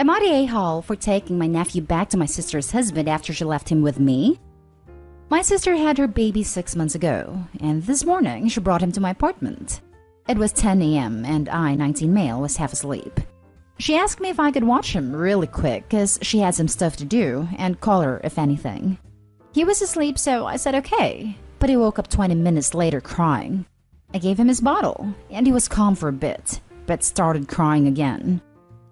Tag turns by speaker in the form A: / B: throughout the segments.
A: Am I the a-hole for taking my nephew back to my sister's husband after she left him with me? My sister had her baby 6 months ago, and this morning she brought him to my apartment. It was 10 a.m. and I, 19 male, was half asleep. She asked me if I could watch him really quick because she had some stuff to do and call her if anything. He was asleep, so I said okay, but he woke up 20 minutes later crying. I gave him his bottle, and he was calm for a bit, but started crying again.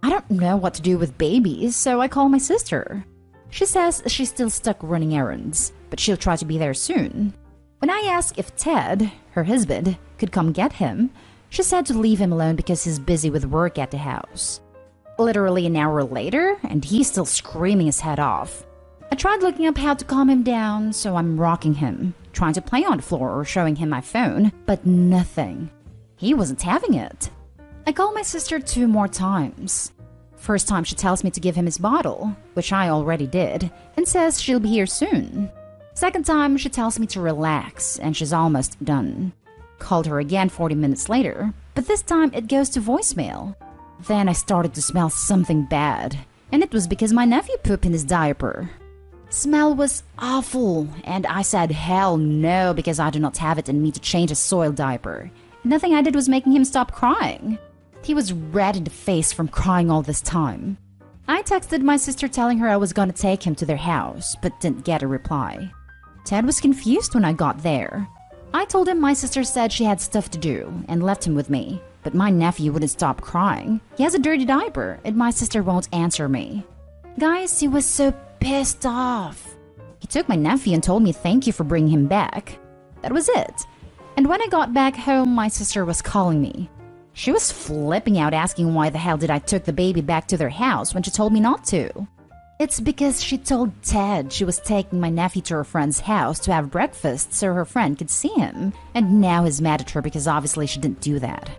A: I don't know what to do with babies, so I call my sister. She says she's still stuck running errands, but she'll try to be there soon. When I asked if Ted, her husband, could come get him, she said to leave him alone because he's busy with work at the house. Literally an hour later, and he's still screaming his head off. I tried looking up how to calm him down, so I'm rocking him, trying to play on the floor or showing him my phone, but nothing. He wasn't having it. I called my sister 2 more times. First time she tells me to give him his bottle, which I already did, and says she'll be here soon. Second time she tells me to relax, and she's almost done. Called her again 40 minutes later, but this time it goes to voicemail. Then I started to smell something bad, and it was because my nephew pooped in his diaper. Smell was awful, and I said hell no because I do not have it in me to change a soiled diaper. Nothing I did was making him stop crying. He was red in the face from crying all this time. I texted my sister telling her I was gonna take him to their house, but didn't get a reply. Ted was confused when I got there. I told him my sister said she had stuff to do and left him with me, but my nephew wouldn't stop crying. He has a dirty diaper and my sister won't answer me. Guys, he was so pissed off. He took my nephew and told me thank you for bringing him back. That was it. And when I got back home, my sister was calling me. She was flipping out asking why the hell did I took the baby back to their house when she told me not to. It's because she told Ted she was taking my nephew to her friend's house to have breakfast so her friend could see him, and now he's mad at her because obviously she didn't do that.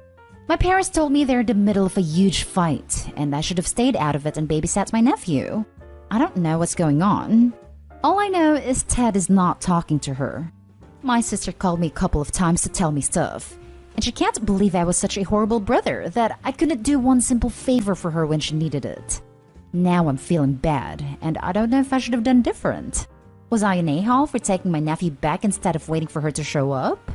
A: My parents told me they're in the middle of a huge fight, and I should have stayed out of it and babysat my nephew. I don't know what's going on. All I know is Ted is not talking to her. My sister called me a couple of times to tell me stuff, and she can't believe I was such a horrible brother that I couldn't do one simple favor for her when she needed it. Now I'm feeling bad, and I don't know if I should have done different. Was I an a-hole for taking my nephew back instead of waiting for her to show up?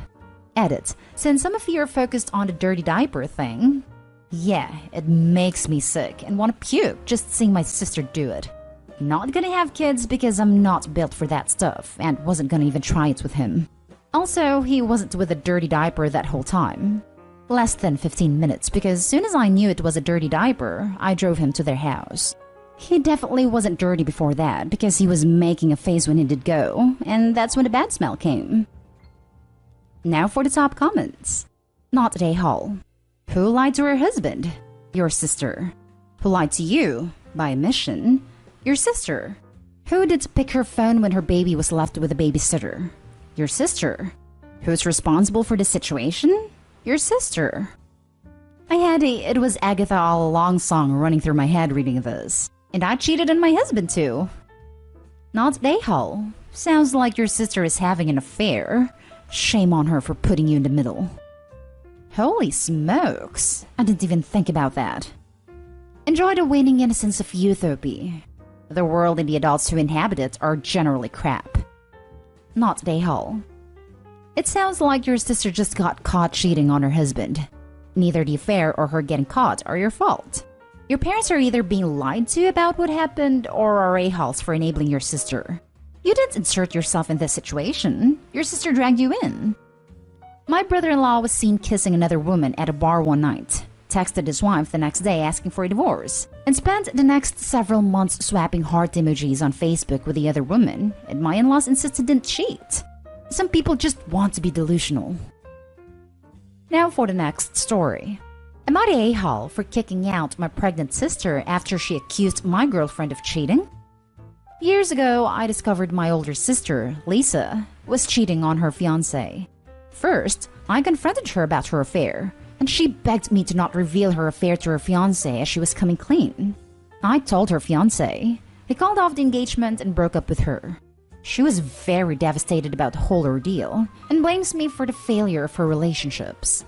A: Edit. Since some of you are focused on the dirty diaper thing, yeah, it makes me sick and want to puke just seeing my sister do it. Not gonna have kids because I'm not built for that stuff and wasn't gonna even try it with him. Also, he wasn't with a dirty diaper that whole time. Less than 15 minutes because as soon as I knew it was a dirty diaper, I drove him to their house. He definitely wasn't dirty before that because he was making a face when he did go, and that's when the bad smell came. Now for the top comments. Not at a-hole. Who lied to her husband? Your sister. Who lied to you? By omission? Your sister. Who did pick her phone when her baby was left with a babysitter? Your sister. Who's responsible for the situation? Your sister. I had a It Was Agatha All Along song running through my head reading this. And I cheated on my husband too. Not a-hole. Sounds like your sister is having an affair. Shame on her for putting you in the middle. Holy smokes. I didn't even think about that. Enjoy the waning innocence of Utopia. The world and the adults who inhabit it are generally crap. Not a-hole. It sounds like your sister just got caught cheating on her husband. Neither the affair or her getting caught are your fault. Your parents are either being lied to about what happened or are a-holes for enabling your sister. You didn't insert yourself in this situation. Your sister dragged you in. My brother-in-law was seen kissing another woman at a bar one night, texted his wife the next day asking for a divorce, and spent the next several months swapping heart emojis on Facebook with the other woman, and my in-laws insisted didn't cheat. Some people just want to be delusional. Now for the next story. Am I the a-hole for kicking out my pregnant sister after she accused my girlfriend of cheating? Years ago, I discovered my older sister, Lisa, was cheating on her fiancé. First, I confronted her about her affair, and she begged me to not reveal her affair to her fiancé as she was coming clean. I told her fiancé. He called off the engagement and broke up with her. She was very devastated about the whole ordeal and blames me for the failure of her relationships.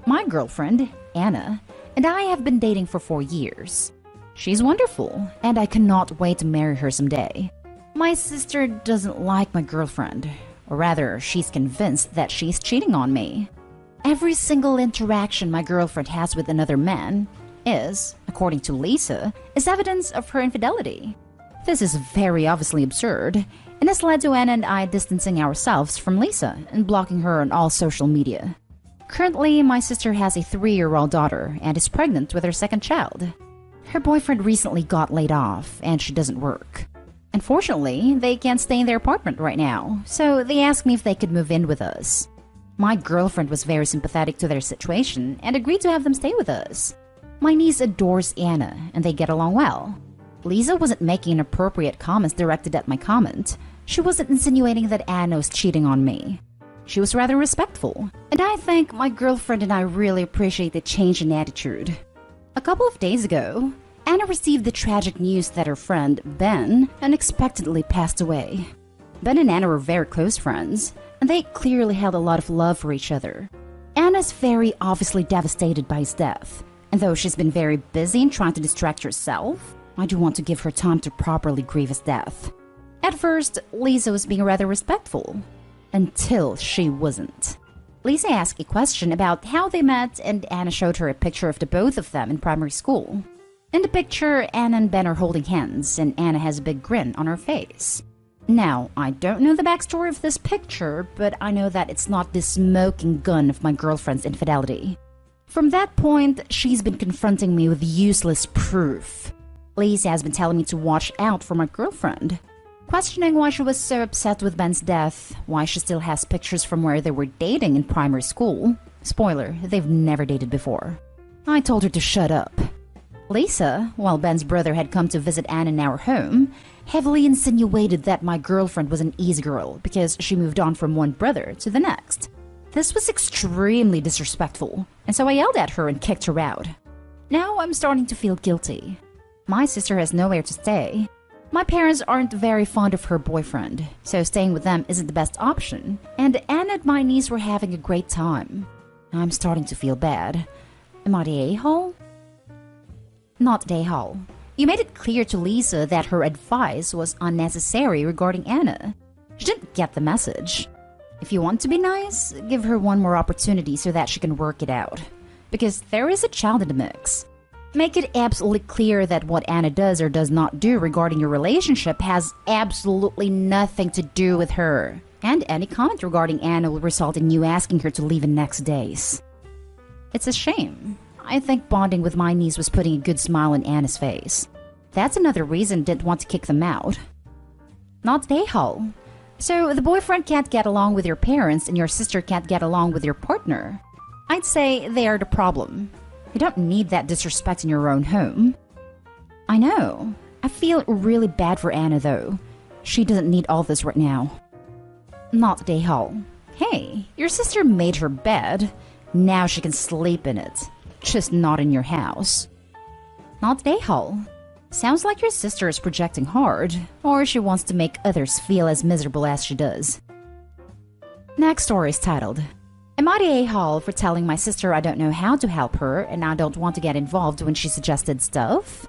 A: My girlfriend, Anna, and I have been dating for 4 years. She's wonderful, and I cannot wait to marry her someday. My sister doesn't like my girlfriend, or rather, she's convinced that she's cheating on me. Every single interaction my girlfriend has with another man is, according to Lisa, is evidence of her infidelity. This is very obviously absurd, and has led to Anna and I distancing ourselves from Lisa and blocking her on all social media. Currently, my sister has a 3-year-old daughter and is pregnant with her second child. Her boyfriend recently got laid off, and she doesn't work. Unfortunately, they can't stay in their apartment right now, so they asked me if they could move in with us. My girlfriend was very sympathetic to their situation and agreed to have them stay with us. My niece adores Anna, and they get along well. Lisa wasn't making inappropriate comments directed at my comment. She wasn't insinuating that Anna was cheating on me. She was rather respectful, and I think my girlfriend and I really appreciate the change in attitude. A couple of days ago, Anna received the tragic news that her friend, Ben, unexpectedly passed away. Ben and Anna were very close friends, and they clearly held a lot of love for each other. Anna's very obviously devastated by his death, and though she's been very busy in trying to distract herself, I do want to give her time to properly grieve his death. At first, Lisa was being rather respectful, until she wasn't. Lisa asked a question about how they met, and Anna showed her a picture of the both of them in primary school. In the picture, Anna and Ben are holding hands, and Anna has a big grin on her face. Now, I don't know the backstory of this picture, but I know that it's not the smoking gun of my girlfriend's infidelity. From that point, she's been confronting me with useless proof. Lisa has been telling me to watch out for my girlfriend, questioning why she was so upset with Ben's death, why she still has pictures from where they were dating in primary school. Spoiler, they've never dated before. I told her to shut up. Lisa, while Ben's brother had come to visit Anna in our home, heavily insinuated that my girlfriend was an easy girl because she moved on from one brother to the next. This was extremely disrespectful, and so I yelled at her and kicked her out. Now I'm starting to feel guilty. My sister has nowhere to stay. My parents aren't very fond of her boyfriend, so staying with them isn't the best option, and Anna and my niece were having a great time. I'm starting to feel bad. Am I the a-hole? Not the a-hole. You made it clear to Lisa that her advice was unnecessary regarding Anna. She didn't get the message. If you want to be nice, give her one more opportunity so that she can work it out. Because there is a child in the mix. Make it absolutely clear that what Anna does or does not do regarding your relationship has absolutely nothing to do with her. And any comment regarding Anna will result in you asking her to leave in next days. It's a shame. I think bonding with my niece was putting a good smile on Anna's face. That's another reason I didn't want to kick them out. Not the a-hole. So the boyfriend can't get along with your parents and your sister can't get along with your partner. I'd say they are the problem. You don't need that disrespect in your own home. I know. I feel really bad for Anna though. She doesn't need all this right now. Not the a-hole. Hey, your sister made her bed. Now she can sleep in it. Just not in your house. Not the a-hole. Sounds like your sister is projecting hard, or she wants to make others feel as miserable as she does. Next story is titled, Am I the a-hole for telling my sister I don't know how to help her and I don't want to get involved when she suggested stuff?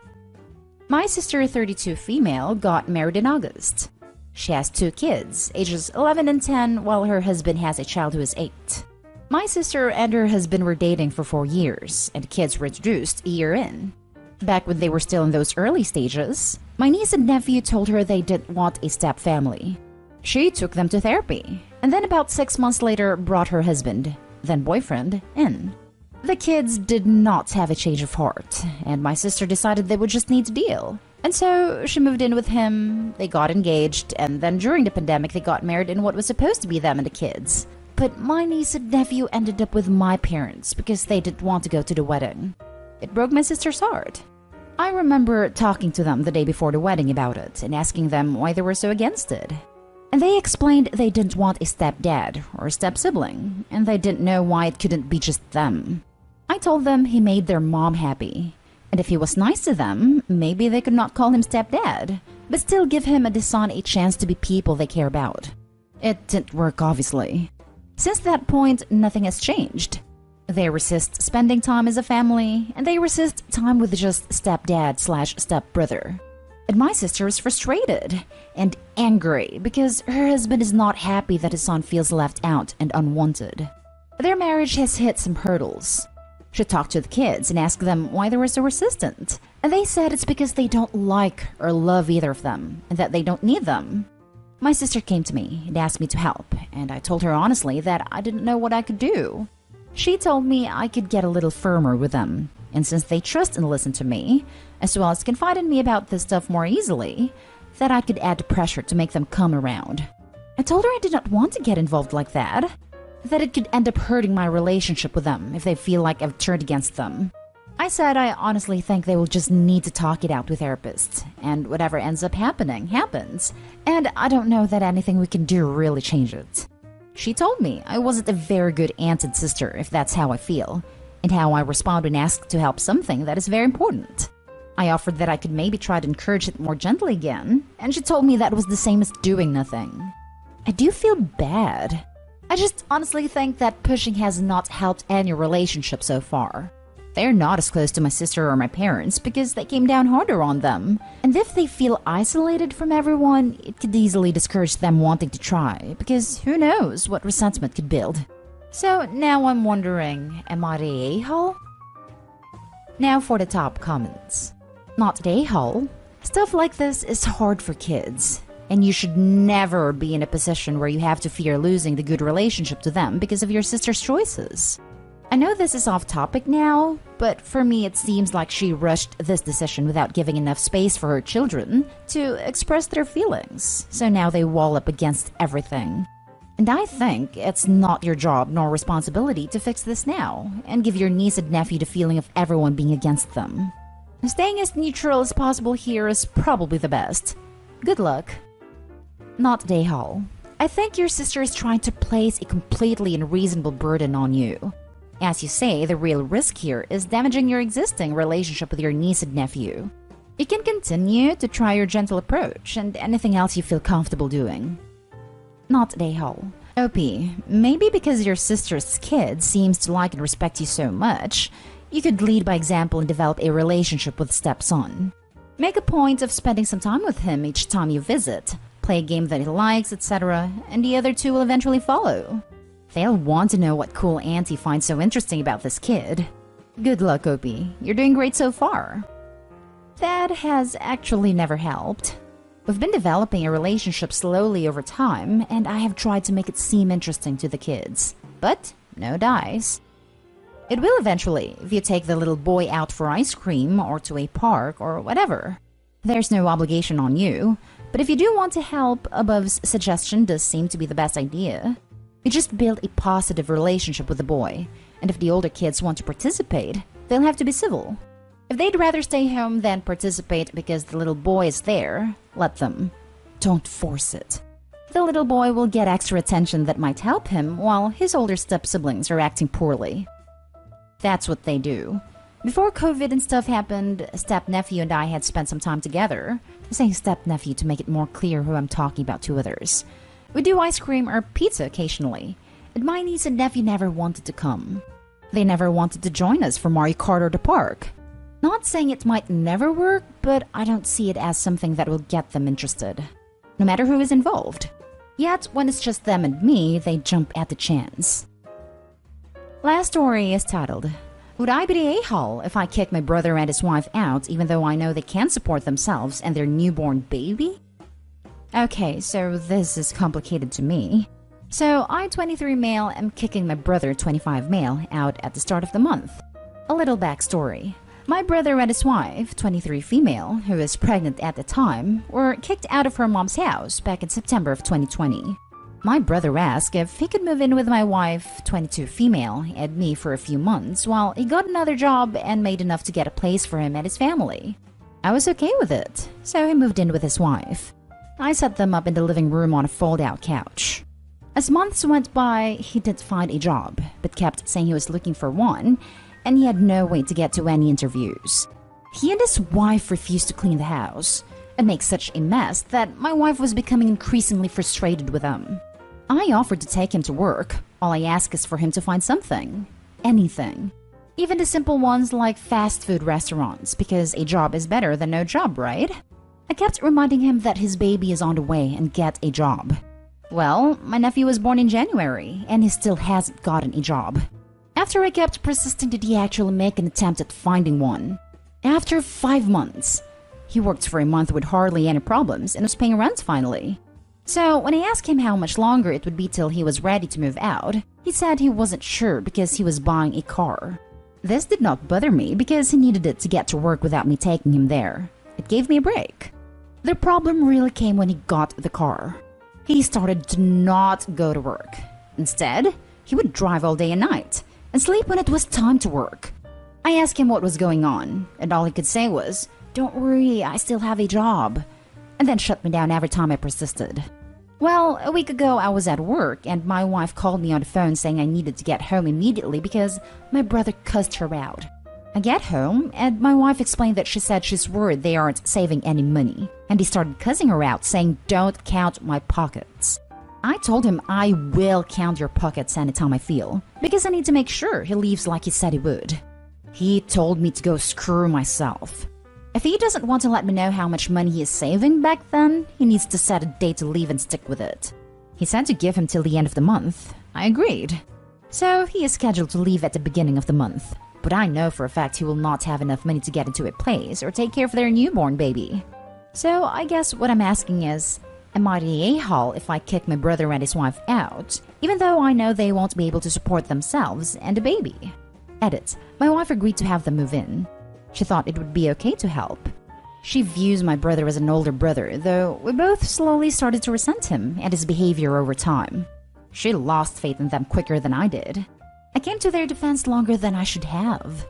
A: My sister, 32 female, got married in August. She has 2 kids, ages 11 and 10, while her husband has a child who is 8. My sister and her husband were dating for 4 years, and kids were introduced a year in. Back when they were still in those early stages, my niece and nephew told her they didn't want a step family. She took them to therapy, and then about 6 months later brought her husband, then boyfriend, in. The kids did not have a change of heart, and my sister decided they would just need to deal. And so she moved in with him, they got engaged, and then during the pandemic they got married in what was supposed to be them and the kids. But my niece and nephew ended up with my parents because they didn't want to go to the wedding. It broke my sister's heart. I remember talking to them the day before the wedding about it and asking them why they were so against it. And they explained they didn't want a stepdad or a step-sibling, and they didn't know why it couldn't be just them. I told them he made their mom happy, and if he was nice to them, maybe they could not call him stepdad, but still give him and his son a chance to be people they care about. It didn't work, obviously. Since that point, nothing has changed. They resist spending time as a family, and they resist time with just stepdad/stepbrother. And my sister is frustrated and angry because her husband is not happy that his son feels left out and unwanted. Their marriage has hit some hurdles. She talked to the kids and asked them why they were so resistant, and they said it's because they don't like or love either of them, and that they don't need them. My sister came to me and asked me to help, and I told her honestly that I didn't know what I could do. She told me I could get a little firmer with them, and since they trust and listen to me, as well as confide in me about this stuff more easily, that I could add pressure to make them come around. I told her I did not want to get involved like that it could end up hurting my relationship with them if they feel like I've turned against them. I said I honestly think they will just need to talk it out with therapists, and whatever ends up happening, happens, and I don't know that anything we can do really change it. She told me I wasn't a very good aunt and sister if that's how I feel, and how I respond when asked to help something that is very important. I offered that I could maybe try to encourage it more gently again, and she told me that was the same as doing nothing. I do feel bad. I just honestly think that pushing has not helped any relationship so far. They're not as close to my sister or my parents because they came down harder on them. And if they feel isolated from everyone, it could easily discourage them wanting to try because who knows what resentment could build. So now I'm wondering, am I the a-hole? Now for the top comments. Not the a-hole. Stuff like this is hard for kids. And you should never be in a position where you have to fear losing the good relationship to them because of your sister's choices. I know this is off topic now, but for me it seems like she rushed this decision without giving enough space for her children to express their feelings. So now they wall up against everything. And I think it's not your job nor responsibility to fix this now and give your niece and nephew the feeling of everyone being against them. Staying as neutral as possible here is probably the best. Good luck. Not Dayhall. I think your sister is trying to place a completely unreasonable burden on you. As you say, the real risk here is damaging your existing relationship with your niece and nephew. You can continue to try your gentle approach and anything else you feel comfortable doing. Not Dayhall. OP, maybe because your sister's kid seems to like and respect you so much, you could lead by example and develop a relationship with stepson. Make a point of spending some time with him each time you visit. Play a game that he likes, etc., and the other two will eventually follow. They'll want to know what cool auntie finds so interesting about this kid. Good luck, Opie. You're doing great so far. That has actually never helped. We've been developing a relationship slowly over time, and I have tried to make it seem interesting to the kids. But no dice. It will eventually, if you take the little boy out for ice cream or to a park or whatever. There's no obligation on you. But if you do want to help, Above's suggestion does seem to be the best idea. You just build a positive relationship with the boy, and if the older kids want to participate, they'll have to be civil. If they'd rather stay home than participate because the little boy is there, let them. Don't force it. The little boy will get extra attention that might help him while his older step-siblings are acting poorly. That's what they do. Before COVID and stuff happened, step-nephew and I had spent some time together. I'm saying step-nephew to make it more clear who I'm talking about to others. We do ice cream or pizza occasionally, and my niece and nephew never wanted to come. They never wanted to join us for Mario Kart or the park. Not saying it might never work, but I don't see it as something that will get them interested, no matter who is involved. Yet, when it's just them and me, they jump at the chance. Last story is titled, Would I be the a-hole if I kick my brother and his wife out even though I know they can't support themselves and their newborn baby? Okay, so this is complicated to me. So I, 23 male, am kicking my brother, 25 male, out at the start of the month. A little backstory. My brother and his wife, 23 female, who is pregnant at the time, were kicked out of her mom's house back in September of 2020. My brother asked if he could move in with my wife, 22 female, and me for a few months while he got another job and made enough to get a place for him and his family. I was okay with it, so he moved in with his wife. I set them up in the living room on a fold-out couch. As months went by, he didn't find a job, but kept saying he was looking for one, and he had no way to get to any interviews. He and his wife refused to clean the house, and make such a mess that my wife was becoming increasingly frustrated with him. I offered to take him to work. All I ask is for him to find something. anything. Even the simple ones like fast food restaurants, because a job is better than no job, right? I kept reminding him that his baby is on the way and get a job. Well, my nephew was born in January, and he still hasn't gotten a job. After I kept persisting that he actually make an attempt at finding one. After 5 months, he worked for a month with hardly any problems and was paying rent finally. So when I asked him how much longer it would be till he was ready to move out, he said he wasn't sure because he was buying a car. This did not bother me because he needed it to get to work without me taking him there. It gave me a break. The problem really came when he got the car. He started to not go to work. Instead, he would drive all day and night and sleep when it was time to work. I asked him what was going on, and all he could say was, "Don't worry, I still have a job," and then shut me down every time I persisted. Well, a week ago I was at work and my wife called me on the phone saying I needed to get home immediately because my brother cussed her out. I get home and my wife explained that she said she's worried they aren't saving any money, and he started cussing her out saying, "Don't count my pockets." I told him I will count your pockets anytime I feel, because I need to make sure he leaves like he said he would. He told me to go screw myself. If he doesn't want to let me know how much money he is saving back then, he needs to set a date to leave and stick with it. He said to give him till the end of the month. I agreed. So he is scheduled to leave at the beginning of the month. But I know for a fact he will not have enough money to get into a place or take care of their newborn baby. So I guess what I'm asking is, am I the a-hole if I kick my brother and his wife out, even though I know they won't be able to support themselves and the baby? Edit. My wife agreed to have them move in. She thought it would be okay to help. She views my brother as an older brother, though we both slowly started to resent him and his behavior over time. She lost faith in them quicker than I did. I came to their defense longer than I should have.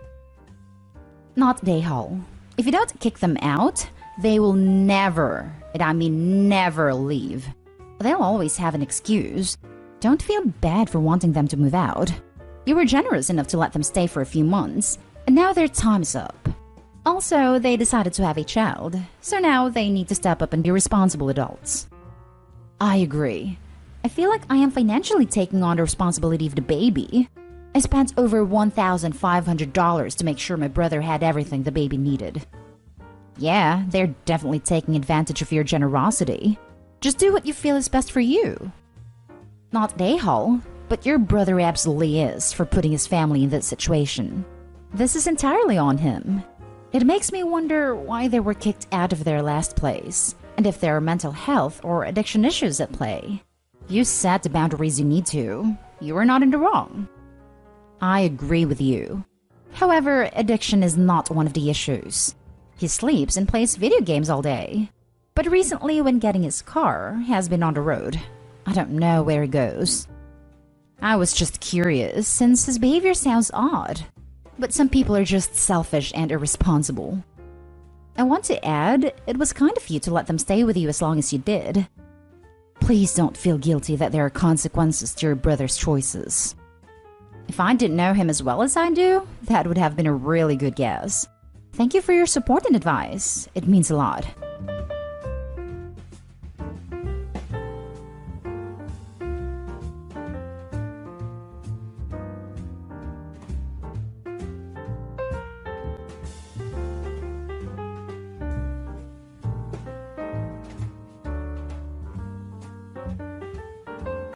A: Not Dayhall. If you don't kick them out, they will never, and I mean never, leave. They'll always have an excuse. Don't feel bad for wanting them to move out. You were generous enough to let them stay for a few months, and now their time's up. Also, they decided to have a child, so now they need to step up and be responsible adults. I agree. I feel like I am financially taking on the responsibility of the baby. I spent over $1,500 to make sure my brother had everything the baby needed. Yeah, they're definitely taking advantage of your generosity. Just do what you feel is best for you. Not Dayhall, but your brother absolutely is for putting his family in this situation. This is entirely on him. It makes me wonder why they were kicked out of their last place, and if there are mental health or addiction issues at play. You set the boundaries you need to. You are not in the wrong. I agree with you. However, addiction is not one of the issues. He sleeps and plays video games all day. But recently, when getting his car, has been on the road. I don't know where he goes. I was just curious, since his behavior sounds odd. But some people are just selfish and irresponsible. I want to add, it was kind of you to let them stay with you as long as you did. Please don't feel guilty that there are consequences to your brother's choices. If I didn't know him as well as I do, that would have been a really good guess. Thank you for your support and advice. It means a lot.